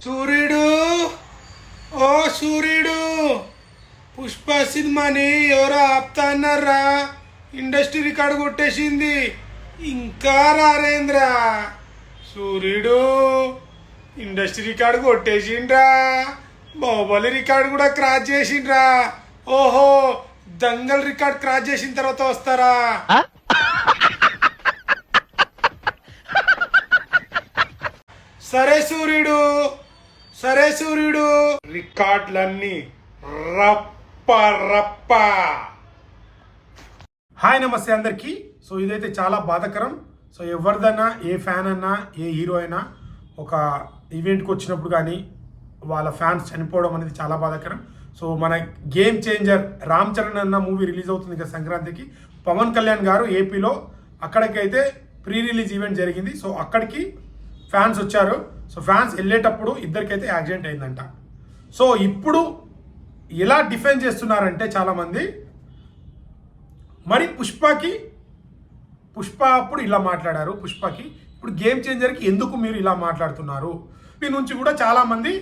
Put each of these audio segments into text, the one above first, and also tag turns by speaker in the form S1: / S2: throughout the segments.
S1: సూర్యుడు, ఓ సూర్యుడు, పుష్ప సినిమాని ఎవరో ఆపుతా అన్నారా? ఇండస్ట్రీ రికార్డు కొట్టేసింది. ఇంకా రారేంద్ర? సూర్యుడు ఇండస్ట్రీ రికార్డు కొట్టేసిండ్రా. బాహుబలి రికార్డు కూడా క్రాస్ చేసిండ్రా. ఓహో, దంగల్ రికార్డ్ క్రాస్ చేసిన తర్వాత వస్తారా? సరే సూర్యుడు, రికార్డులన్నీ రప్ప రప్ప. హాయ్, నమస్తే అందరికీ. సో ఇదైతే చాలా బాధాకరం. సో ఎవరిదన్నా, ఏ ఫ్యాన్ అన్నా, ఏ హీరో అయినా ఒక ఈవెంట్కి వచ్చినప్పుడు కానీ వాళ్ళ ఫ్యాన్స్ చనిపోవడం అనేది చాలా బాధాకరం. సో మన గేమ్ చేంజర్ రామ్ చరణ్ అన్న మూవీ రిలీజ్ అవుతుంది కదా సంక్రాంతికి. పవన్ కళ్యాణ్ గారు ఏపీలో అక్కడికైతే ప్రీ రిలీజ్ ఈవెంట్ జరిగింది. సో అక్కడికి ఫ్యాన్స్ వచ్చారు. సో ఫ్యాన్స్ వెళ్ళేటప్పుడు ఇద్దరికైతే యాక్సిడెంట్ అయిందంట. సో ఇప్పుడు ఎలా డిఫెండ్ చేస్తున్నారంటే చాలామంది, మరి పుష్ప అప్పుడు ఇలా మాట్లాడారు, పుష్పకి ఇప్పుడు గేమ్ చేంజర్కి ఎందుకు మీరు ఇలా మాట్లాడుతున్నారు? దీని నుంచి కూడా చాలామంది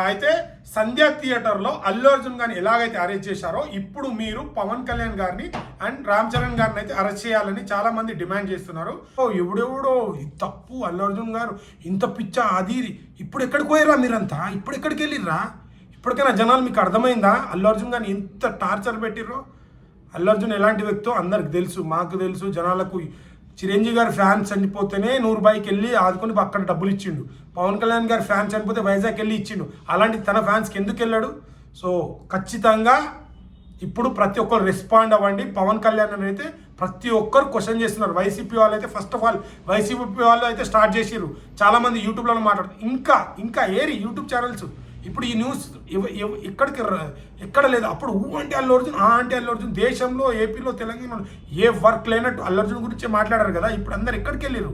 S1: అయితే సంధ్యా థియేటర్లో అల్లు అర్జున్ గారిని ఎలాగైతే అరెస్ట్ చేశారో ఇప్పుడు మీరు పవన్ కళ్యాణ్ గారిని అండ్ రామ్ చరణ్ గారిని అయితే అరెస్ట్ చేయాలని చాలా మంది డిమాండ్ చేస్తున్నారు. ఎవడెవడో తప్పు, అల్లు అర్జున్ గారు ఇంత పిచ్చా అది ఇప్పుడు ఎక్కడికి పోయారా మీరంతా? ఇప్పుడు ఎక్కడికి వెళ్ళిర్రా? ఇప్పటికైనా జనాలు మీకు అర్థమైందా అల్లు అర్జున్ గారిని ఎంత టార్చర్ పెట్టిర్రో? అల్లు అర్జున్ ఎలాంటి వ్యక్తో అందరికి తెలుసు, మాకు తెలుసు, జనాలకు. చిరంజీవి గారి ఫ్యాన్స్ చనిపోతేనే 100 బైక్ వెళ్ళి ఆదుకొని అక్కడ డబ్బులు ఇచ్చిండు. పవన్ కళ్యాణ్ గారి ఫ్యాన్స్ చనిపోతే వైజాగ్ వెళ్ళి ఇచ్చిండు. అలాంటి తన ఫ్యాన్స్కి ఎందుకు వెళ్ళాడు? సో ఖచ్చితంగా ఇప్పుడు ప్రతి ఒక్కరు రెస్పాండ్ అవ్వండి. పవన్ కళ్యాణ్ అని అయితే ప్రతి ఒక్కరు క్వశ్చన్ చేస్తున్నారు. వైసీపీ వాళ్ళు అయితే ఫస్ట్ ఆఫ్ ఆల్ వైసీపీ వాళ్ళు అయితే స్టార్ట్ చేసిర్రు. చాలామంది యూట్యూబ్లో మాట్లాడుతారు. ఇంకా ఏరి యూట్యూబ్ ఛానల్స్ ఇప్పుడు ఈ న్యూస్ ఎక్కడ లేదు. అప్పుడు అంటే అల్లు అర్జున్, అంటే అల్లు అర్జున్, దేశంలో ఏపీలో తెలంగాణలో ఏ వర్క్ లేనట్టు అల్లు అర్జున్ గురించి మాట్లాడారు కదా. ఇప్పుడు అందరు ఎక్కడికి వెళ్ళారు?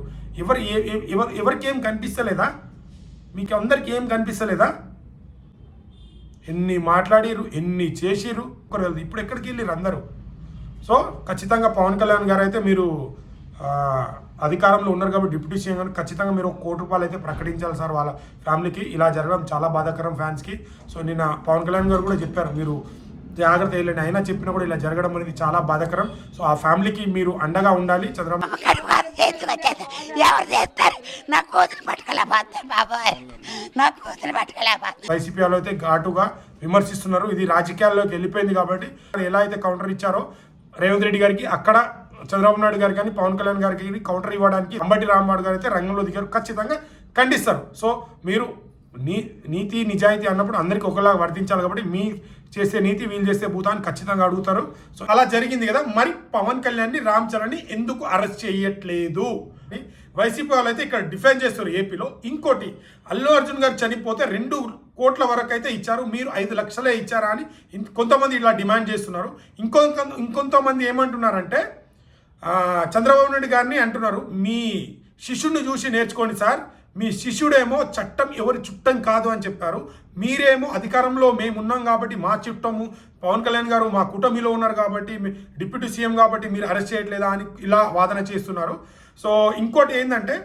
S1: ఎవరికి ఏం కనిపిస్తలేదా? మీకు అందరికి ఏం కనిపిస్తలేదా? ఎన్ని మాట్లాడిరు, ఎన్ని చేసిరు, ఇప్పుడు ఎక్కడికి వెళ్ళారు అందరూ? సో ఖచ్చితంగా పవన్ కళ్యాణ్ గారు అయితే మీరు అధికారంలో ఉన్నారు కాబట్టి డిప్యూటీ సీఎం గారు ఖచ్చితంగా మీరు 1 కోటి రూపాయలు అయితే ప్రకటించాలి సార్ వాళ్ళ ఫ్యామిలీకి. ఇలా జరగడం చాలా బాధాకరం ఫ్యాన్స్కి. సో నిన్న పవన్ కళ్యాణ్ గారు కూడా చెప్పారు మీరు జాగ్రత్త వెళ్ళండి, అయినా చెప్పినా కూడా ఇలా జరగడం అనేది చాలా బాధాకరం. సో ఆ ఫ్యామిలీకి మీరు అండగా ఉండాలి. చంద్రబాబు వైసీపీ వాళ్ళు అయితే ఘాటుగా విమర్శిస్తున్నారు. ఇది రాజకీయాల్లోకి వెళ్ళిపోయింది కాబట్టి ఎలా అయితే కౌంటర్ ఇచ్చారో రేవంత్ రెడ్డి గారికి, అక్కడ చంద్రబాబు నాయుడు గారికి కానీ పవన్ కళ్యాణ్ గారికి కౌంటర్ ఇవ్వడానికి అంబటి రాంబాబు గారు అయితే రంగంలో దిగారు. ఖచ్చితంగా ఖండిస్తారు. సో మీరు నీతి నిజాయితీ అన్నప్పుడు అందరికీ ఒకలాగా వర్తించాలి కాబట్టి మీ చేసే నీతి వీళ్ళు చేసే భూతాన్ని ఖచ్చితంగా అడుగుతారు. సో అలా జరిగింది కదా. మరి పవన్ కళ్యాణ్ని, రామ్ చరణ్ని ఎందుకు అరెస్ట్ చేయట్లేదు? వైసీపీ వాళ్ళు అయితే ఇక్కడ డిఫెండ్ చేస్తారు ఏపీలో. ఇంకోటి, అల్లు అర్జున్ గారు చనిపోతే 2 కోట్ల వరకు అయితే ఇచ్చారు, మీరు 5 లక్షలే ఇచ్చారా అని కొంతమంది ఇలా డిమాండ్ చేస్తున్నారు. ఇంకొంతమంది ఏమంటున్నారంటే చంద్రబాబు నాయుడు గారిని అంటున్నారు, మీ శిష్యుడిని చూసి నేర్చుకోండి సార్, మీ శిష్యుడేమో చట్టం ఎవరి చుట్టం కాదు అని చెప్పారు, మీరేమో అధికారంలో మేమున్నాం కాబట్టి మా చుట్టము, పవన్ కళ్యాణ్ గారు మా కూటమిలో ఉన్నారు కాబట్టి, డిప్యూటీ సీఎం కాబట్టి మీరు అరెస్ట్ చేయట్లేదా అని ఇలా వాదన చేస్తున్నారు. సో ఇంకోటి ఏంటంటే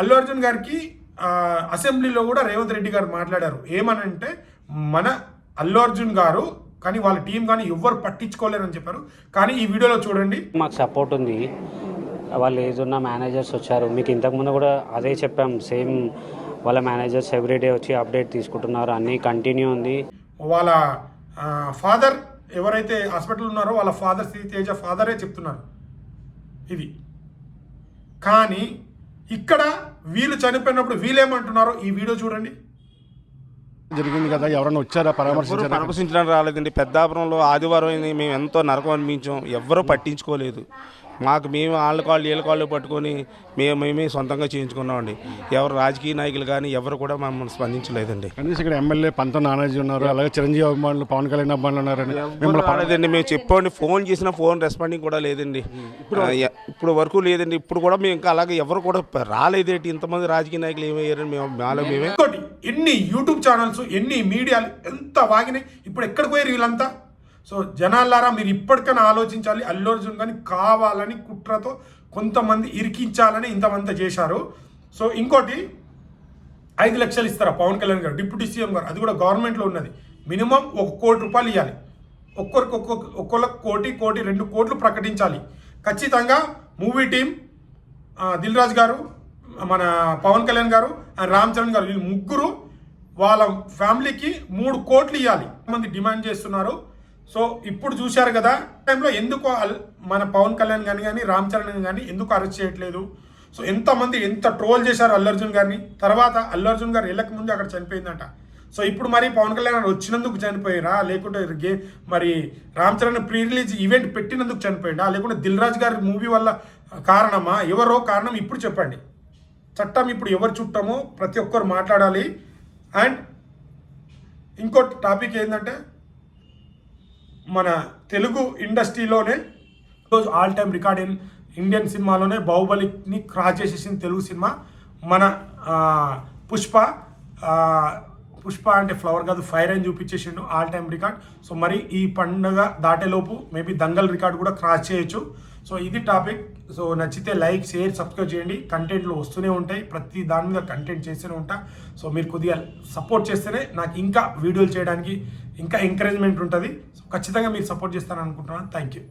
S1: అల్లు అర్జున్ గారికి అసెంబ్లీలో కూడా రేవంత్ రెడ్డి గారు మాట్లాడారు. ఏమనంటే మన అల్లు అర్జున్ గారు కానీ వాళ్ళ టీం కానీ ఎవ్వరు పట్టించుకోలేరని చెప్పారు. కానీ ఈ వీడియోలో చూడండి,
S2: మాకు సపోర్ట్ ఉంది, వాళ్ళు ఏజ్ ఉన్న మేనేజర్స్ వచ్చారు. మీకు ఇంతకుముందు కూడా అదే చెప్పాం, సేమ్ వాళ్ళ మేనేజర్స్ ఎవ్రీడే వచ్చి అప్డేట్ తీసుకుంటున్నారు, అన్నీ కంటిన్యూ ఉంది.
S1: వాళ్ళ ఫాదర్ ఎవరైతే హాస్పిటల్ ఉన్నారో వాళ్ళ ఫాదర్ శ్రీ తేజ ఫాదరే చెప్తున్నారు ఇది. కానీ ఇక్కడ వీళ్ళు చనిపోయినప్పుడు వీళ్ళేమంటున్నారో ఈ వీడియో చూడండి.
S3: జరిగింది కదా, ఎవరైనా వచ్చారా
S4: పరామర్శించడానికి రాలేదండి. పెద్దాపురంలో ఆదివారం మేము ఎంతో నరకం అనిపించాం, ఎవ్వరూ పట్టించుకోలేదు. మాకు మేము వాళ్ళ కాళ్ళు పట్టుకొని మేమే సొంతంగా చేయించుకున్నామండి. ఎవరు రాజకీయ నాయకులు కానీ ఎవరు కూడా మమ్మల్ని స్పందించలేదండి.
S3: కనీసం ఇక్కడ ఎమ్మెల్యే పంత నానాజీ ఉన్నారు, అలాగే చిరంజీవి అభిమానులు, పవన్ కళ్యాణ్ అభిమానులు ఉన్నారని
S4: రాలేదండి. మేము చెప్పండి, ఫోన్ చేసిన ఫోన్ రెస్పాండింగ్ కూడా లేదండి, ఇప్పుడు వరకు లేదండి. ఇప్పుడు కూడా మేము ఇంకా అలాగే ఎవరు కూడా రాలేదేంటి? ఇంతమంది రాజకీయ నాయకులు ఏమయ్యారని మేమే.
S1: ఎన్ని యూట్యూబ్ ఛానల్స్, ఎన్ని మీడియాలు ఎంత వాగినాయి, ఇప్పుడు ఎక్కడికి పోయారు వీళ్ళంతా? సో జనాలారా మీరు ఇప్పటికైనా ఆలోచించాలి. అల్లు అర్జున్ కానీ కావాలని కుట్రతో కొంతమంది ఇరికించాలని ఇంతమంది చేశారు. సో ఇంకోటి, 5 లక్షలు ఇస్తారా పవన్ కళ్యాణ్ గారు డిప్యూటీ సీఎం గారు, అది కూడా గవర్నమెంట్లో ఉన్నది. మినిమం 1 కోటి రూపాయలు ఇవ్వాలి. ఒక్కొక్కరికి కోటి 2 కోట్లు ప్రకటించాలి. ఖచ్చితంగా మూవీ టీం దిల్ రాజు గారు, మన పవన్ కళ్యాణ్ గారు అండ్ రామ్ చరణ్ గారు, వీళ్ళు ముగ్గురు వాళ్ళ ఫ్యామిలీకి 3 కోట్లు ఇవ్వాలి మంది డిమాండ్ చేస్తున్నారు. సో ఇప్పుడు చూశారు కదా టైంలో ఎందుకు మన పవన్ కళ్యాణ్ కానీ రామ్ చరణ్ కానీ ఎందుకు అరెస్ట్ చేయట్లేదు. సో ఎంతమంది ఎంత ట్రోల్ చేశారు అల్లు అర్జున్ గారిని. తర్వాత అల్లు అర్జున్ గారు వెళ్ళక ముందు అక్కడ చనిపోయిందంట. సో ఇప్పుడు మరి పవన్ కళ్యాణ్ గారు వచ్చినందుకు చనిపోయారా, లేకుంటే మరి Ram Charan pre release event పెట్టినందుకు చనిపోయిందా, లేకుంటే దిల్ రాజు గారి మూవీ వల్ల కారణమా, ఎవరో కారణం ఇప్పుడు చెప్పండి. చట్టం ఇప్పుడు ఎవరు చుట్టమో ప్రతి ఒక్కరు మాట్లాడాలి. అండ్ ఇంకో టాపిక్ ఏంటంటే మన తెలుగు ఇండస్ట్రీలోనే ఈరోజు ఆల్ టైమ్ రికార్డ్ ఇండియన్ సినిమాలోనే బాహుబలిని క్రాస్ చేసేసింది తెలుగు సినిమా. మన పుష్ప అంటే ఫ్లవర్ కాదు ఫైర్ అని చూపించేసిండు ఆల్ టైమ్ రికార్డ్. సో మరి ఈ పండుగ దాటేలోపు మేబీ దంగల్ రికార్డ్ కూడా క్రాస్ చేయొచ్చు. సో ఇది టాపిక్. సో నచ్చితే లైక్, షేర్, సబ్స్క్రైబ్ చేయండి. కంటెంట్లు వస్తూనే ఉంటాయి, ప్రతి దాని మీద కంటెంట్ చేస్తూనే ఉంటా. సో మీరు కొద్దిగా సపోర్ట్ చేస్తేనే నాకు ఇంకా వీడియోలు చేయడానికి ఇంకా ఎంకరేజ్మెంట్ ఉంటుంది. సో ఖచ్చితంగా మీరు సపోర్ట్ చేస్తారని అనుకుంటున్నాను. Thank you.